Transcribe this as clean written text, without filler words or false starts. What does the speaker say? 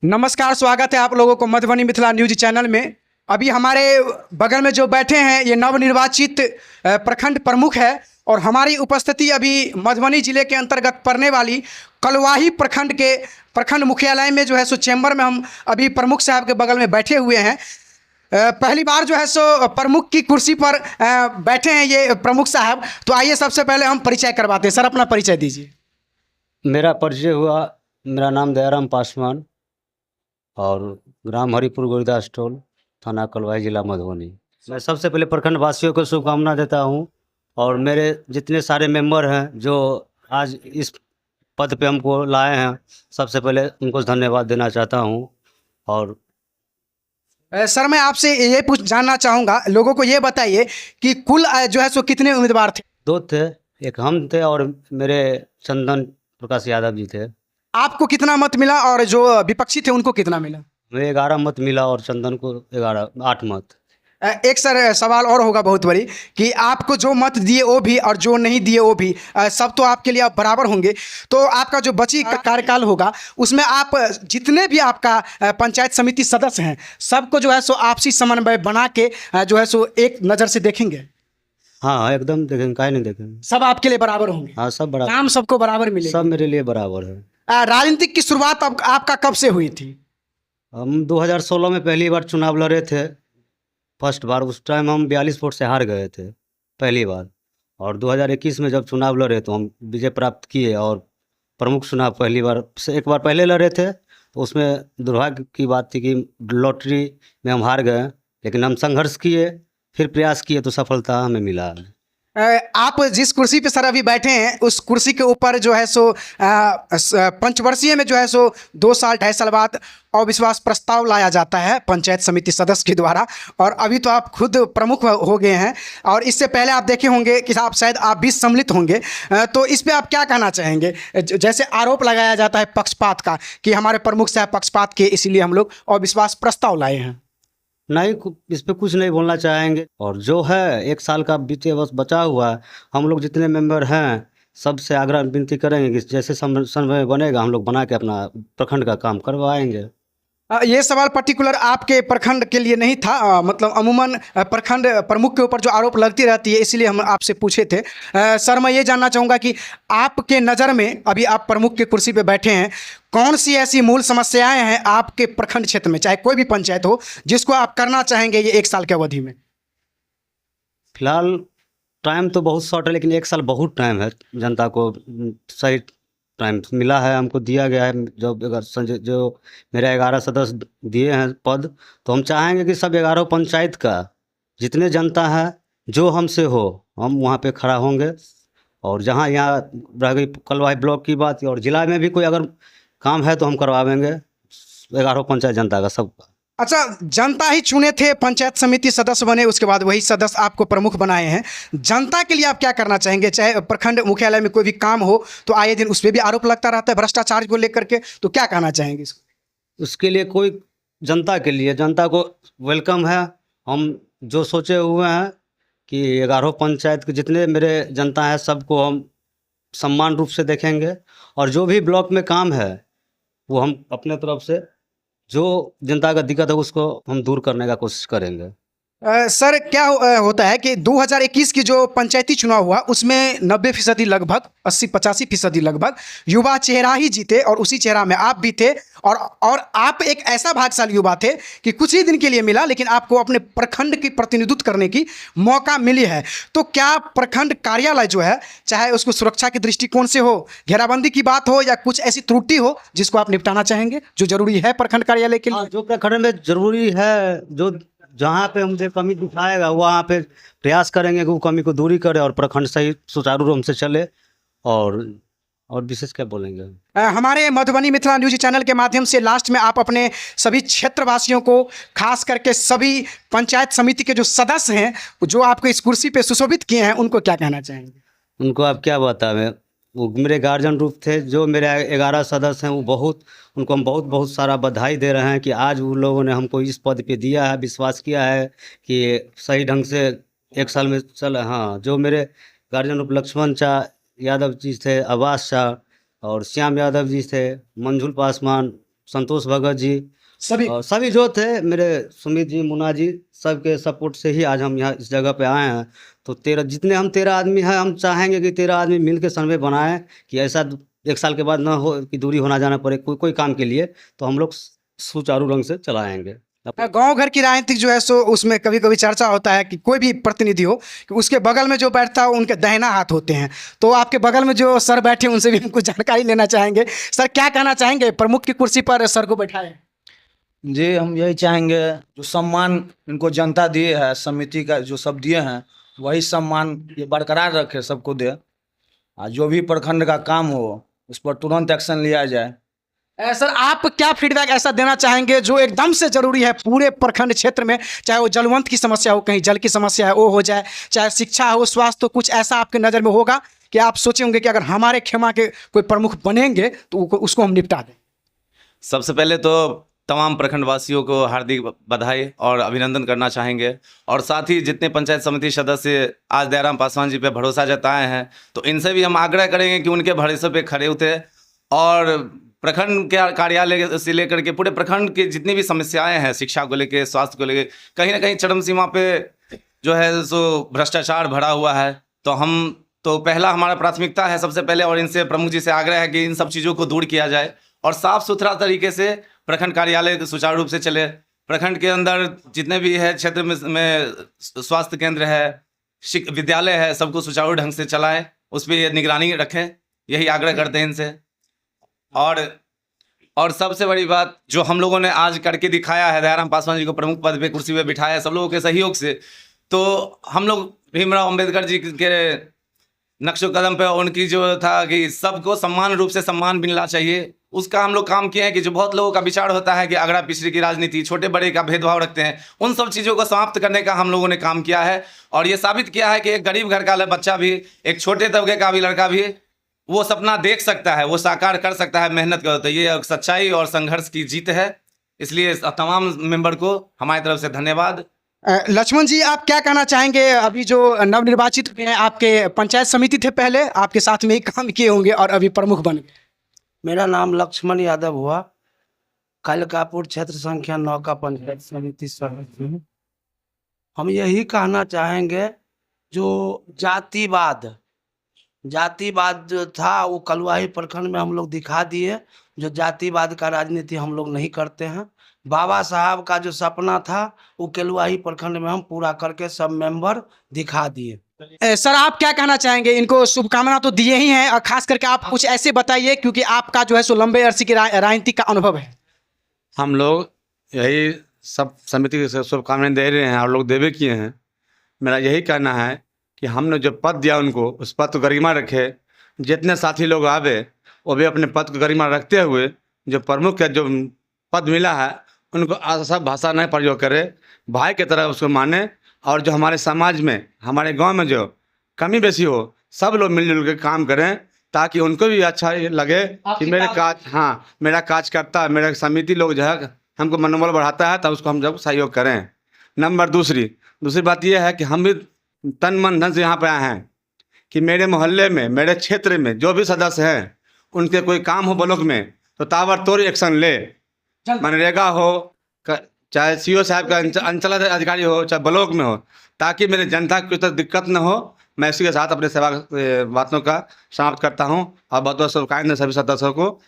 नमस्कार, स्वागत है आप लोगों को मधुबनी मिथिला न्यूज चैनल में। अभी हमारे बगल में जो बैठे हैं ये नवनिर्वाचित प्रखंड प्रमुख है और हमारी उपस्थिति अभी मधुबनी जिले के अंतर्गत पड़ने वाली कलवाही प्रखंड के प्रखंड मुख्यालय में जो है सो चैम्बर में हम अभी प्रमुख साहब के बगल में बैठे हुए हैं। पहली बार जो है सो प्रमुख की कुर्सी पर बैठे हैं ये प्रमुख साहब। तो आइए सबसे पहले हम परिचय करवाते हैं। सर, अपना परिचय दीजिए। मेरा परिचय हुआ, मेरा नाम दयाराम पासवान और ग्राम हरिपुर गुरुदास टोल, थाना कलवाही, जिला मधुबनी। मैं सबसे पहले प्रखंड वासियों को शुभकामना देता हूं और मेरे जितने सारे मेंबर हैं जो आज इस पद पे हमको लाए हैं, सबसे पहले उनको धन्यवाद देना चाहता हूं। और सर, मैं आपसे ये जानना चाहूँगा, लोगों को ये बताइए कि कुल जो है सो कितने उम्मीदवार थे? 2 थे, एक हम थे और मेरे चंदन प्रकाश यादव जी थे। आपको कितना मत मिला और जो विपक्षी थे उनको कितना मिला? हमें 11 मत मिला और चंदन को 8 मत। एक सर सवाल और होगा बहुत बड़ी कि आपको जो मत दिए वो भी और जो नहीं दिए वो भी, सब तो आपके लिए आप बराबर होंगे। तो आपका जो बची कार्यकाल होगा उसमें आप जितने भी आपका पंचायत समिति सदस्य हैं सबको जो है सो आपसी समन्वय बना के जो है सो एक नज़र से देखेंगे। हाँ, एकदम देखेंगे, काहे नहीं देखेंगे। सब आपके लिए बराबर होंगे। हाँ, सब बराबर, काम सबको बराबर मिले। सब मेरे लिए बराबर है। राजनीतिक की शुरुआत आपका कब से हुई थी? हम 2016 में पहली बार चुनाव लड़े थे, फर्स्ट बार। उस टाइम हम 42 वोट से हार गए थे पहली बार। और 2021 में जब चुनाव लड़े तो हम विजय प्राप्त किए और प्रमुख चुनाव पहली बार से एक बार पहले लड़े थे, तो उसमें दुर्भाग्य की बात थी कि लॉटरी में हम हार गए। लेकिन हम संघर्ष किए, फिर प्रयास किए तो सफलता हमें मिला। आप जिस कुर्सी पे सर अभी बैठे हैं उस कुर्सी के ऊपर जो है सो पंचवर्षीय में जो है सो 2 साल 2.5 साल बाद अविश्वास प्रस्ताव लाया जाता है पंचायत समिति सदस्य के द्वारा। और अभी तो आप खुद प्रमुख हो गए हैं और इससे पहले आप देखे होंगे कि आप शायद आप भी सम्मिलित होंगे। तो इस पे आप क्या कहना चाहेंगे? जैसे आरोप लगाया जाता है पक्षपात का कि हमारे प्रमुख साहब पक्षपात के, इसीलिए हम लोग अविश्वास प्रस्ताव लाए हैं। नहीं, इस पे कुछ नहीं बोलना चाहेंगे। और जो है 1 साल का बीते बस बचा हुआ है, हम लोग जितने मेंबर हैं सबसे आग्रह विनती करेंगे कि जैसे समय बनेगा हम लोग बना के अपना प्रखंड का काम करवाएंगे। ये सवाल पर्टिकुलर आपके प्रखंड के लिए नहीं था, मतलब अमूमन प्रखंड प्रमुख के ऊपर जो आरोप लगती रहती है इसलिए हम आपसे पूछे थे। सर, मैं ये जानना चाहूँगा कि आपके नज़र में अभी आप प्रमुख की कुर्सी पे बैठे हैं, कौन सी ऐसी मूल समस्याएं हैं आपके प्रखंड क्षेत्र में, चाहे कोई भी पंचायत हो, जिसको आप करना चाहेंगे ये 1 साल की अवधि में? फिलहाल टाइम तो बहुत शॉर्ट है, लेकिन 1 साल बहुत टाइम है। जनता को सही टाइम मिला है, हमको दिया गया है। जो मेरे 11 सदस्य दिए हैं पद, तो हम चाहेंगे कि सब 11 पंचायत का जितने जनता है जो हमसे हो हम वहाँ पे खड़ा होंगे। और जहाँ यहाँ रह गई कलवाही ब्लॉक की बात, और ज़िला में भी कोई अगर काम है तो हम करवाएंगे 11 पंचायत जनता का सबका। अच्छा, जनता ही चुने थे, पंचायत समिति सदस्य बने, उसके बाद वही सदस्य आपको प्रमुख बनाए हैं। जनता के लिए आप क्या करना चाहेंगे? चाहे प्रखंड मुख्यालय में कोई भी काम हो तो आए दिन उस पर भी आरोप लगता रहता है भ्रष्टाचार को लेकर के, तो क्या कहना चाहेंगे इसको? उसके लिए कोई जनता के लिए जनता को वेलकम है। हम जो सोचे हुए हैं कि 11 पंचायत के जितने मेरे जनता है सबको हम सम्मान रूप से देखेंगे। और जो भी ब्लॉक में काम है वो हम अपने तरफ से जो जनता का दिक्कत है उसको हम दूर करने का कोशिश करेंगे। सर, क्या होता है कि 2021 की जो पंचायती चुनाव हुआ उसमें 90% लगभग 80-85% लगभग युवा चेहरा ही जीते और उसी चेहरा में आप भी थे। और आप एक ऐसा भाग्यशाली युवा थे कि कुछ ही दिन के लिए मिला लेकिन आपको अपने प्रखंड की प्रतिनिधित्व करने की मौका मिली है। तो क्या प्रखंड कार्यालय जो है, चाहे उसको सुरक्षा के दृष्टिकोण से हो, घेराबंदी की बात हो या कुछ ऐसी त्रुटि हो जिसको आप निपटाना चाहेंगे जो जरूरी है प्रखंड कार्यालय के लिए? जो प्रखंड में जरूरी है, जो जहाँ पे हमसे कमी दिखाएगा वहाँ पे प्रयास करेंगे कि वो कमी को दूरी करे और प्रखंड सही सुचारू रूप से चले। और विशेष क्या बोलेंगे? हमारे मधुबनी मिथिला न्यूज चैनल के माध्यम से लास्ट में आप अपने सभी क्षेत्रवासियों को, खास करके सभी पंचायत समिति के जो सदस्य हैं जो आपको इस कुर्सी पे सुशोभित किए हैं, उनको क्या कहना चाहेंगे? उनको आप क्या बताएं, वो मेरे गार्जियन रूप थे। जो मेरे 11 सदस्य हैं वो उनको हम बहुत सारा बधाई दे रहे हैं कि आज वो लोगों ने हमको इस पद पे दिया है, विश्वास किया है कि सही ढंग से 1 साल में चल। हाँ, जो मेरे गार्जियन रूप लक्ष्मण यादव जी थे, आवास शाह और श्याम यादव जी थे, मंजुल पासवान, संतोष भगत जी सभी और सभी जो थे मेरे, सुमित जी, मुन्ना जी, सबके सपोर्ट से ही आज हम यहाँ इस जगह पे आए हैं। तो 13 आदमी हैं, हम चाहेंगे कि 13 आदमी मिल के सर्वे बनाएं कि ऐसा 1 साल के बाद ना हो कि दूरी होना जाना पड़े कोई काम के लिए। तो हम लोग सुचारू रंग से चलाएंगे। गांव घर की राजनीतिक जो है सो उसमें कभी कभी चर्चा होता है कि कोई भी प्रतिनिधि हो कि उसके बगल में जो बैठता है वो उनके दाहिना हाथ होते हैं। तो आपके बगल में जो सर बैठे हैं उनसे भी हम कुछ जानकारी लेना चाहेंगे। सर क्या कहना चाहेंगे, प्रमुख की कुर्सी पर सर को बैठाएं? जी, हम यही चाहेंगे जो सम्मान इनको जनता दिए है, समिति का जो सब दिए हैं, वही सम्मान ये बरकरार रखे, सबको दे। और जो भी प्रखंड का काम हो उस पर तुरंत एक्शन लिया जाए। सर आप क्या फीडबैक ऐसा देना चाहेंगे जो एकदम से जरूरी है पूरे प्रखंड क्षेत्र में, चाहे वो जलवंत की समस्या हो, कहीं जल की समस्या है वो हो जाए, चाहे शिक्षा हो, स्वास्थ्य हो, कुछ ऐसा आपके नज़र में होगा कि आप सोचे होंगे कि अगर हमारे खेमा के कोई प्रमुख बनेंगे तो उसको हम निपटा दें? सबसे पहले तो तमाम प्रखंड वासियों को हार्दिक बधाई और अभिनंदन करना चाहेंगे। और साथ ही जितने पंचायत समिति सदस्य आज दयाराम पासवान जी पे भरोसा जताए हैं, तो इनसे भी हम आग्रह करेंगे कि उनके भरोसे पे खड़े उतरे और प्रखंड के कार्यालय से लेकर के पूरे प्रखंड की जितनी भी समस्याएं हैं, शिक्षा को लेकर, स्वास्थ्य को लेकर, कहीं ना कहीं चरम सीमा पे जो है सो भ्रष्टाचार भरा हुआ है। तो पहला हमारा प्राथमिकता है सबसे पहले, और इनसे प्रमुख जी से आग्रह है कि इन सब चीज़ों को दूर किया जाए और साफ सुथरा तरीके से प्रखंड कार्यालय सुचारू रूप से चले। प्रखंड के अंदर जितने भी है क्षेत्र में स्वास्थ्य केंद्र है, विद्यालय है, सबको सुचारू ढंग से चलाएं, उस पर निगरानी रखें, यही आग्रह करते हैं इनसे। और सबसे बड़ी बात जो हम लोगों ने आज करके दिखाया है, दयाराम पासवान जी को प्रमुख पद पे कुर्सी पे बिठाया है सब लोगों के सहयोग से। तो हम लोग भीमराव अंबेडकर जी के नक्शो कदम पे उनकी जो था कि सबको समान रूप से सम्मान मिलना चाहिए, उसका हम लोग काम किए हैं। कि जो बहुत लोगों का विचार होता है कि अगड़ा पिछड़ी की राजनीति, छोटे बड़े का भेदभाव रखते हैं, उन सब चीज़ों को समाप्त करने का हम लोगों ने काम किया है। और ये साबित किया है कि एक गरीब घर का बच्चा भी, एक छोटे तबके का भी लड़का भी वो सपना देख सकता है, वो साकार कर सकता है मेहनत कर। तो ये सच्चाई और संघर्ष की जीत है। इसलिए तमाम मेंबर को हमारी तरफ से धन्यवाद। लक्ष्मण जी आप क्या कहना चाहेंगे? अभी जो नवनिर्वाचित हुए हैं, आपके पंचायत समिति थे पहले, आपके साथ में ही काम किए होंगे और अभी प्रमुख बन गए। मेरा नाम लक्ष्मण यादव हुआ, कलकापुर क्षेत्र संख्या 9 का पंचायत समिति सदस्य हूँ। हम यही कहना चाहेंगे जो जातिवाद जो था वो कलुआही प्रखंड में हम लोग दिखा दिए। जो जातिवाद का राजनीति हम लोग नहीं करते हैं। बाबा साहब का जो सपना था वो कलुआही प्रखंड में हम पूरा करके सब मेंबर दिखा दिए। सर आप क्या कहना चाहेंगे? इनको शुभकामना तो दिए ही हैं, और खास करके आप कुछ ऐसे बताइए क्योंकि आपका जो है सो लंबे अरसे की राजनीति का अनुभव है। हम लोग यही सब समिति से शुभकामनाएं दे रहे हैं और लोग देवे किए हैं। मेरा यही कहना है कि हमने जो पद दिया उनको, उस पद को गरिमा रखे। जितने साथी लोग आवे वो भी अपने पद को गरिमा रखते हुए जो प्रमुख का जो पद मिला है उनको सब भाषा नहीं प्रयोग करे, भाई की तरह उसको माने। और जो हमारे समाज में, हमारे गांव में जो कमी बेसी हो, सब लोग मिलजुल के काम करें ताकि उनको भी अच्छा लगे कि मेरा काज करता है, मेरा समिति लोग जो है हमको मनोबल बढ़ाता है, तब उसको हम जब सहयोग करें। नंबर दूसरी बात यह है कि हम भी तन मन धन से यहाँ पर आए हैं कि मेरे मोहल्ले में, मेरे क्षेत्र में जो भी सदस्य हैं उनके कोई काम हो ब्लॉक में तो ताबड़तोड़ एक्शन ले। मनरेगा हो, चाहे सीओ साहब का अंचल अधिकारी हो, चाहे ब्लॉक में हो, ताकि मेरे जनता को कोई दिक्कत न हो। मैं इसी के साथ अपने सेवा बातों का समाप्त करता हूँ और बहुत बहुत शुभकामनाएं सभी सदस्यों को।